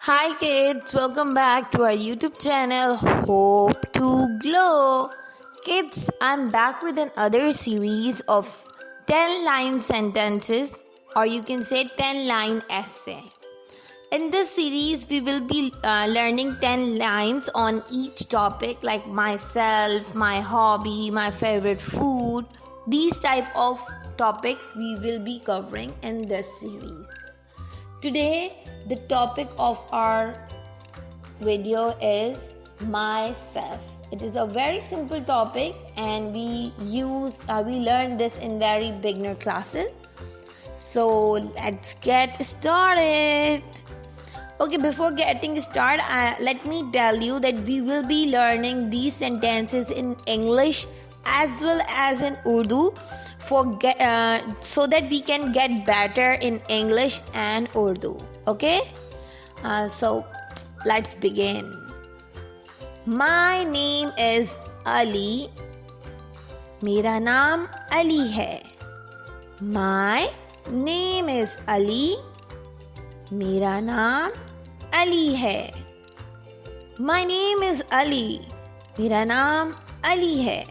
Hi kids, welcome back to our YouTube channel Hope to Glow. Kids, I'm back with another series of 10-line sentences, or you can say 10-line essay. In this series, we will be learning 10 lines on each topic like myself, my hobby, my favorite food. These type of topics we will be covering in this series. Today, the topic of our video is myself. It is a very simple topic and we learn this in very beginner classes. So let's get started. Okay, before getting started, let me tell you that we will be learning these sentences in English as well as in Urdu so that we can get better in English and Urdu. Okay? So let's begin. My name is Ali. मेरा नाम Ali है. My name is Ali. मेरा नाम Ali है. My name is Ali. मेरा नाम Ali है.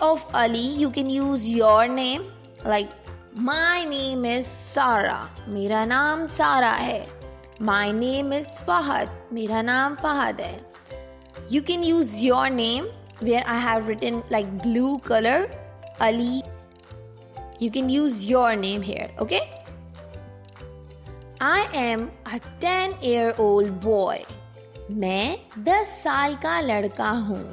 Of Ali, you can use your name like my name is Sarah. मेरा नाम सारा है. My name is Fahad. मेरा नाम फहद है. You can use your name where I have written like blue color Ali. You can use your name here, okay? I am a 10-year-old boy. मैं 10 साल का लड़का हूँ.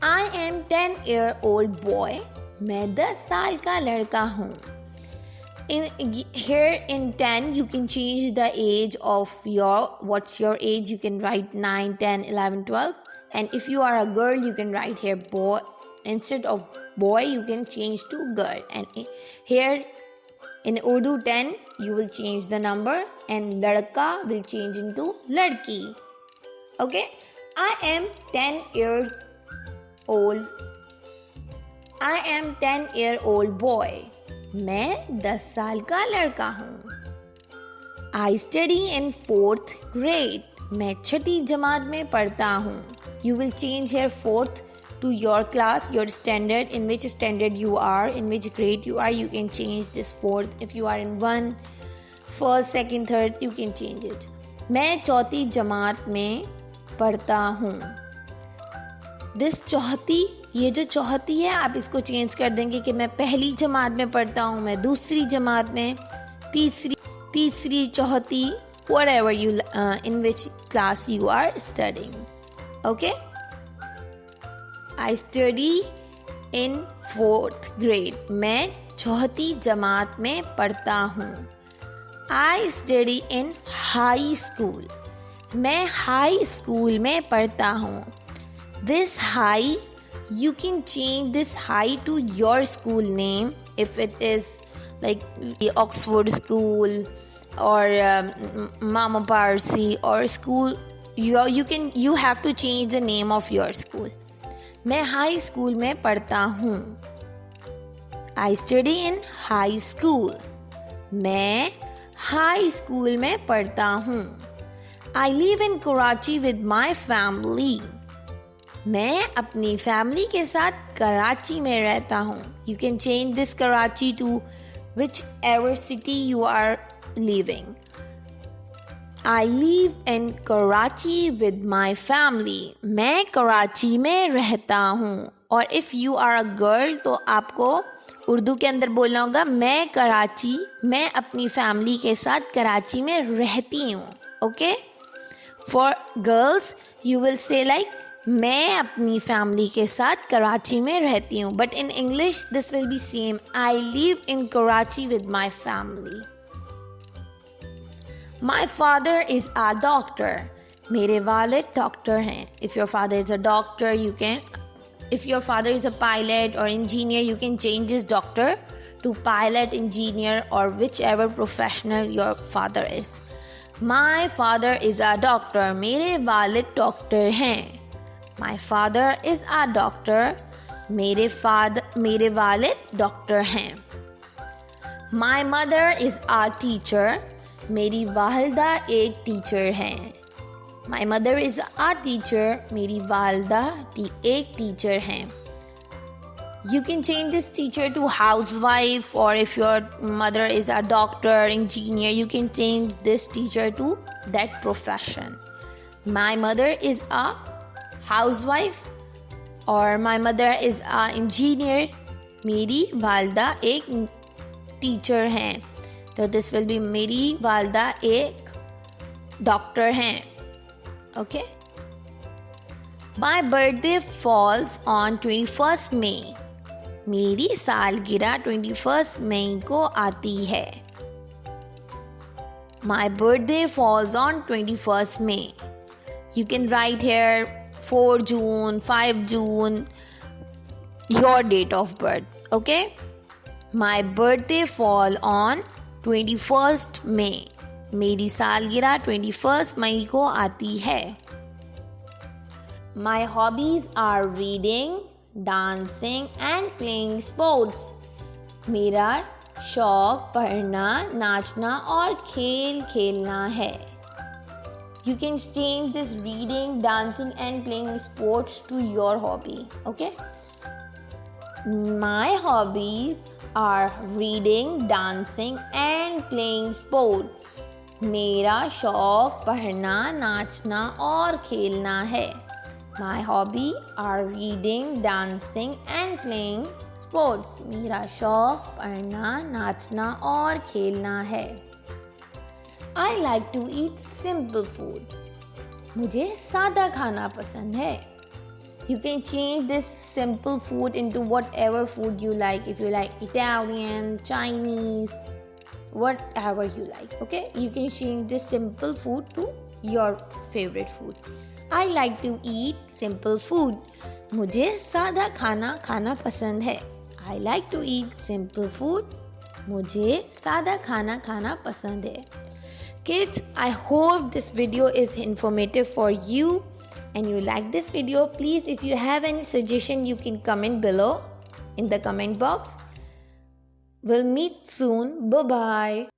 I am 10-year-old boy. मैं 10 साल का लड़का हूँ. Here in 10 you can change the age of what's your age. You can write 9, 10, 11, 12. And if you are a girl, you can write here boy. Instead of boy, you can change to girl. And here in Urdu 10, you will change the number and ladka will change into ladki. Okay? I am 10 years old. I am 10-year-old boy. मैं 10 साल का लड़का हूँ. I study in 4th grade. मैं छठी जमात में पढ़ता हूँ. You will change here 4th to your class, your standard, in which standard you are, in which grade you are. You can change this 4th. If you are in 1, 1st, 2nd, 3rd, you can change it. मैं चौथी जमात में पढ़ता हूँ. This चौथी, ये जो चौथी है आप इसको चेंज कर देंगे कि मैं पहली जमात में पढ़ता हूँ, मैं दूसरी जमात में, तीसरी चौथी, whatever you in which class you are studying. Okay? I study in 4th grade. मैं चौथी जमात में पढ़ता हूँ. I study in high school. मैं high school में पढ़ता हूँ. This high, you can change this high to your school name if it is like Oxford School or Mama Parsi or school. You have to change the name of your school. मैं high school में पढ़ता हूँ. I study in high school. मैं high school में पढ़ता हूँ. I live in Karachi with my family. मैं अपनी फैमिली के साथ कराची में रहता हूँ. You can change this Karachi to whichever city you are living. I live in Karachi with my family. मैं कराची में रहता हूँ. और if you are a girl तो आपको उर्दू के अंदर बोलना होगा मैं अपनी फैमिली के साथ कराची में रहती हूँ. Okay? For girls, you will say like मैं अपनी फैमिली के साथ कराची में रहती हूँ. But in English, this will be same. I live in Karachi with my family. My father is a doctor. मेरे वालिद डॉक्टर हैं. If your father is a doctor, you can. If your father is a pilot or engineer, you can change this doctor to pilot, engineer or whichever professional your father is. My father is a doctor. मेरे वालिद doctor हैं. My father is a doctor. मेरे वालिद doctor हैं. My mother is a teacher. मेरी वालिदा एक teacher हैं. My mother is a teacher. मेरी वालिदा एक टीचर हैं. You can change this teacher to housewife, or if your mother is a doctor, engineer, you can change this teacher to that profession. My mother is a housewife or my mother is a engineer. मेरी वालिदा एक teacher हैं. तो this will be मेरी वालिदा एक doctor हैं. Okay. My birthday falls on 21st May. मेरी सालगिरह 21st मई को आती है. My birthday falls on 21st May. You can write here 4 June, 5 June, your date of birth. Okay? My birthday fall on 21st May. मेरी सालगिरह 21st मई को आती है. My hobbies are reading, dancing and playing sports. मेरा शौक पढ़ना, नाचना और खेल खेलना है. You can change this reading, dancing and playing sports to your hobby. Okay? My hobbies are reading, dancing and playing sport. मेरा शौक पढ़ना, नाचना और खेलना है. My hobby are reading, dancing and playing sports. मेरा शौक पढ़ना, नाचना और खेलना है. I like to eat simple food. मुझे सादा खाना पसंद है. You can change this simple food into whatever food you like. If you like Italian, Chinese, whatever you like. Okay? You can change this simple food to your favorite food. I like to eat simple food. मुझे सादा खाना खाना पसंद है. I like to eat simple food. मुझे सादा खाना खाना पसंद है. Kids, I hope this video is informative for you and you like this video. Please, if you have any suggestion, you can comment below in the comment box. We'll meet soon. Bye-bye.